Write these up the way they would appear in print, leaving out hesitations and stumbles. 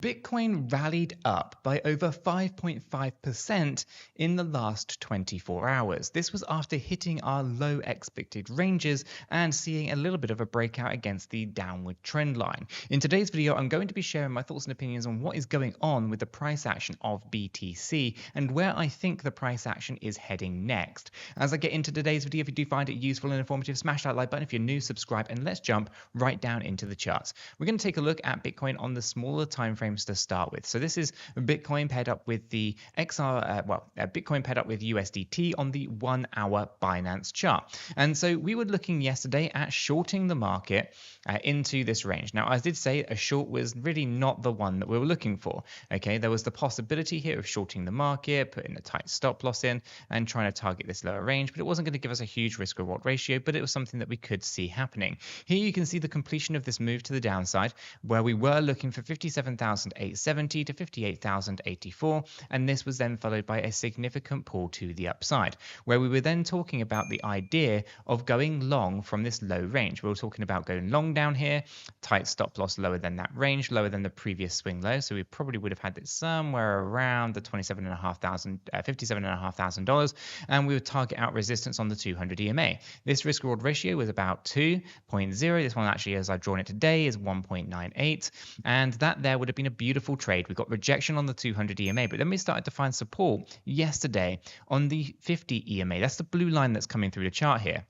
Bitcoin rallied up by over 5.5% in the last 24 hours. This was after hitting our low expected ranges and seeing a little bit of a breakout against the downward trend line. In today's video, I'm going to be sharing my thoughts and opinions on what is going on with the price action of BTC and where I think the price action is heading next. As I get into today's video, if you do find it useful and informative, smash that like button. If you're new, subscribe, and let's jump right down into the charts. We're going to take a look at Bitcoin on the smaller time frame to start with. So this is Bitcoin paired up with the Bitcoin paired up with USDT on the 1 hour Binance chart. And so we were looking yesterday at shorting the market into this range. Now, I did say a short was really not the one that we were looking for. Okay, there was the possibility here of shorting the market, putting a tight stop loss in and trying to target this lower range, but it wasn't going to give us a huge risk reward ratio, but it was something that we could see happening. Here you can see the completion of this move to the downside where we were looking for 57,870 to 58,084, and this was then followed by a significant pull to the upside, where we were then talking about the idea of going long from this low range. We were talking about going long down here, tight stop loss lower than that range, lower than the previous swing low, so we probably would have had it somewhere around the $57,500, and we would target out resistance on the 200 EMA. This risk reward ratio was about 2.0. This one actually, as I've drawn it today, is 1.98, and that there would have been a beautiful trade. We got rejection on the 200 EMA, but then we started to find support yesterday on the 50 EMA. That's the blue line that's coming through the chart here.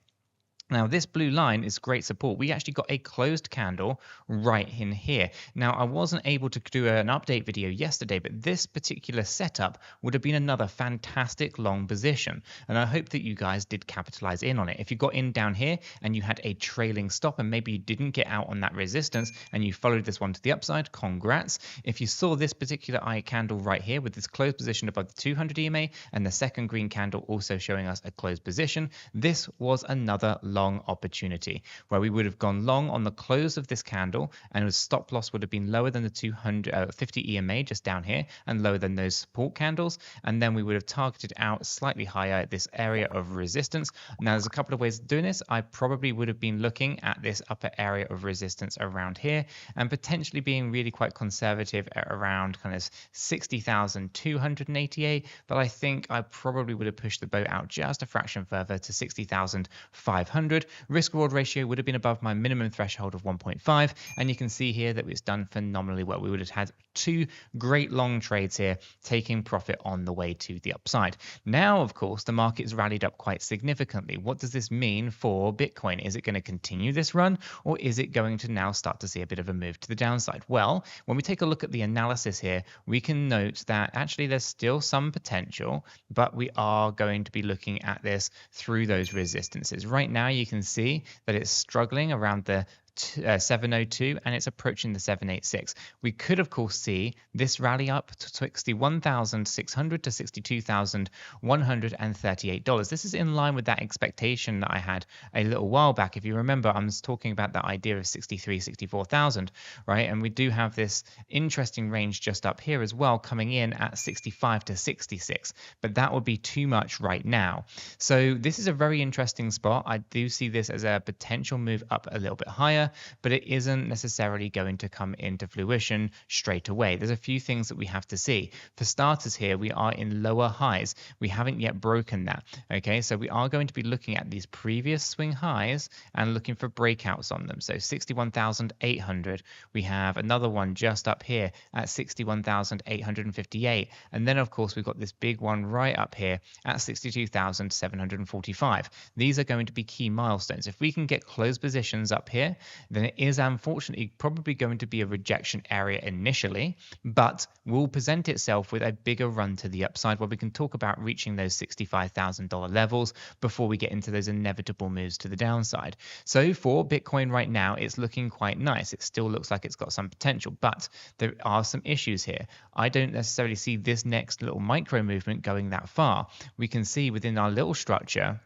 Now, this blue line is great support. We actually got a closed candle right in here. Now, I wasn't able to do an update video yesterday, but this particular setup would have been another fantastic long position. And I hope that you guys did capitalize in on it. If you got in down here and you had a trailing stop and maybe you didn't get out on that resistance and you followed this one to the upside, congrats. If you saw this particular eye candle right here with this closed position above the 200 EMA and the second green candle also showing us a closed position, this was another long opportunity where we would have gone long on the close of this candle and the stop loss would have been lower than the 250 EMA just down here and lower than those support candles, and then we would have targeted out slightly higher at this area of resistance. Now, there's a couple of ways of doing this. I probably would have been looking at this upper area of resistance around here and potentially being really quite conservative at around kind of 60,288, but I think I probably would have pushed the boat out just a fraction further to 60,500. Risk reward ratio would have been above my minimum threshold of 1.5, and you can see here that it's done phenomenally well. We would have had two great long trades here, taking profit on the way to the upside. Now, of course, the market's rallied up quite significantly. What does this mean for Bitcoin? Is it going to continue this run, or is it going to now start to see a bit of a move to the downside? Well, when we take a look at the analysis here, we can note that actually there's still some potential, but we are going to be looking at this through those resistances. Right now, you can see that it's struggling around the 702 and it's approaching the 786. We could of course see this rally up to $61,600 to $62,138. This is in line with that expectation that I had a little while back. If you remember, I was talking about that idea of 64,000, right? And we do have this interesting range just up here as well, coming in at 65 to 66, but that would be too much right now. So this is a very interesting spot. I do see this as a potential move up a little bit higher, but it isn't necessarily going to come into fruition straight away. There's a few things that we have to see. For starters here, we are in lower highs. We haven't yet broken that. Okay, so we are going to be looking at these previous swing highs and looking for breakouts on them. So 61,800. We have another one just up here at 61,858. And then, of course, we've got this big one right up here at 62,745. These are going to be key milestones. If we can get closed positions up here, then it is unfortunately probably going to be a rejection area initially, but will present itself with a bigger run to the upside where we can talk about reaching those $65,000 levels before we get into those inevitable moves to the downside. So for Bitcoin right now, it's looking quite nice. It still looks like it's got some potential, but there are some issues here. I don't necessarily see this next little micro movement going that far. We can see within our little structure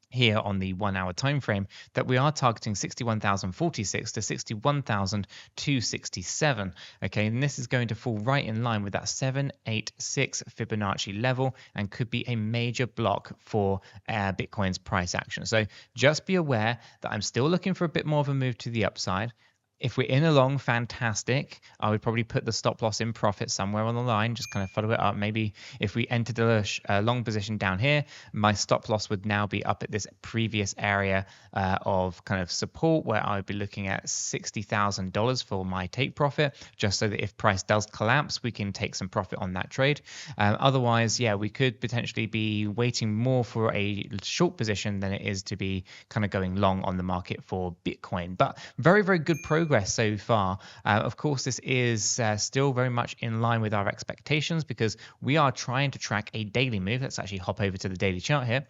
here on the 1 hour time frame that we are targeting 61,046 to 61,267. Okay, and this is going to fall right in line with that 786 Fibonacci level and could be a major block for Bitcoin's price action. So just be aware that I'm still looking for a bit more of a move to the upside. If we're in a long, fantastic. I would probably put the stop loss in profit somewhere on the line, just kind of follow it up. Maybe if we entered a long position down here, my stop loss would now be up at this previous area of kind of support, where I would be looking at $60,000 for my take profit, just so that if price does collapse, we can take some profit on that trade. Otherwise, yeah, we could potentially be waiting more for a short position than it is to be kind of going long on the market for Bitcoin. But very, very good progress so far. Of course, this is still very much in line with our expectations, because we are trying to track a daily move. Let's actually hop over to the daily chart here.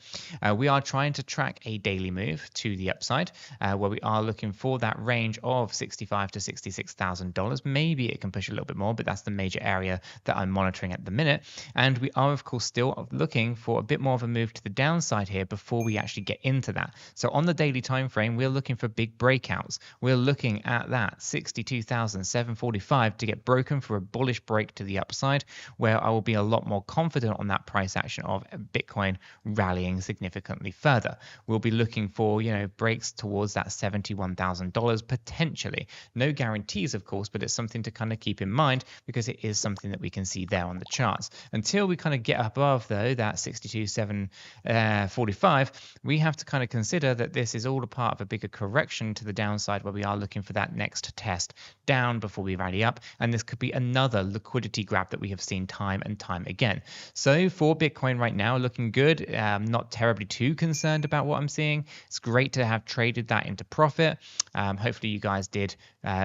We are trying to track a daily move to the upside, where we are looking for that range of $65,000 to $66,000. Maybe it can push a little bit more, but that's the major area that I'm monitoring at the minute. And we are, of course, still looking for a bit more of a move to the downside here before we actually get into that. So on the daily time frame, we're looking for big breakouts. We're looking at that 62,745 to get broken for a bullish break to the upside, where I will be a lot more confident on that price action of Bitcoin rallying significantly further. We'll be looking for, breaks towards that $71,000 potentially. No guarantees, of course, but it's something to kind of keep in mind, because it is something that we can see there on the charts. Until we kind of get above, though, that 62,745, we have to kind of consider that this is all a part of a bigger correction to the downside, where we are looking for that next test down before we rally up, and this could be another liquidity grab that we have seen time and time again. So for Bitcoin right now, looking good. Not terribly too concerned about what I'm seeing. It's great to have traded that into profit. Hopefully you guys did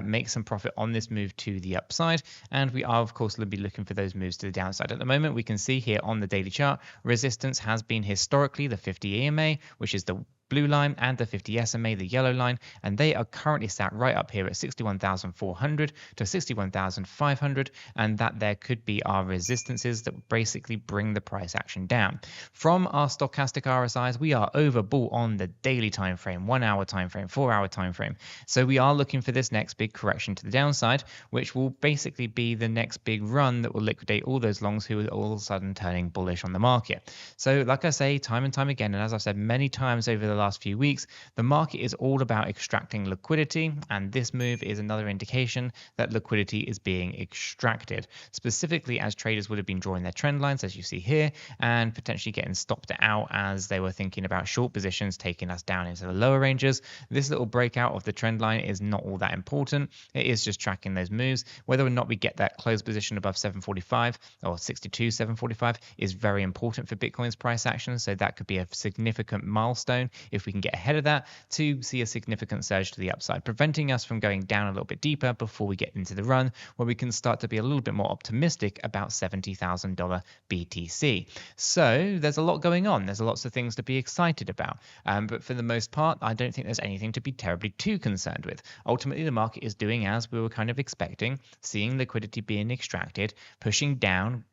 make some profit on this move to the upside, and we are, of course, going to be looking for those moves to the downside. At the moment, we can see here on the daily chart, resistance has been historically the 50 EMA, which is the blue line, and the 50 SMA, the yellow line, and they are currently sat right up here at 61,400 to 61,500, and that there could be our resistances that basically bring the price action down. From our stochastic RSIs, we are overbought on the daily time frame, 1 hour time frame, 4 hour time frame. So we are looking for this next big correction to the downside, which will basically be the next big run that will liquidate all those longs who are all of a sudden turning bullish on the market. So like I say, time and time again, and as I've said many times over the last few weeks, the market is all about extracting liquidity, and this move is another indication that liquidity is being extracted, specifically as traders would have been drawing their trend lines, as you see here, and potentially getting stopped out as they were thinking about short positions taking us down into the lower ranges. This little breakout of the trend line is not all that important. It is just tracking those moves. Whether or not we get that close position above 745 or 62,745 is very important for Bitcoin's price action, so that could be a significant milestone if we can get ahead of that to see a significant surge to the upside, preventing us from going down a little bit deeper before we get into the run, where we can start to be a little bit more optimistic about $70,000 BTC. So there's a lot going on. There's lots of things to be excited about. But for the most part, I don't think there's anything to be terribly too concerned with. Ultimately, the market is doing as we were kind of expecting, seeing liquidity being extracted, pushing down,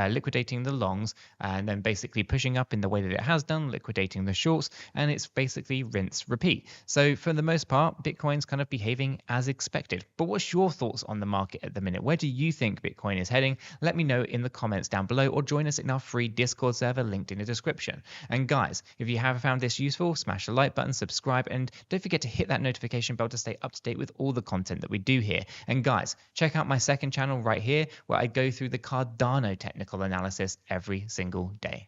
liquidating the longs, and then basically pushing up in the way that it has done, liquidating the shorts, and it's basically rinse, repeat. So for the most part, Bitcoin's kind of behaving as expected. But what's your thoughts on the market at the minute? Where do you think Bitcoin is heading? Let me know in the comments down below, or join us in our free Discord server linked in the description. And guys, if you have found this useful, smash the like button, subscribe, and don't forget to hit that notification bell to stay up to date with all the content that we do here. And guys, check out my second channel right here, where I go through the Cardano technical analysis every single day.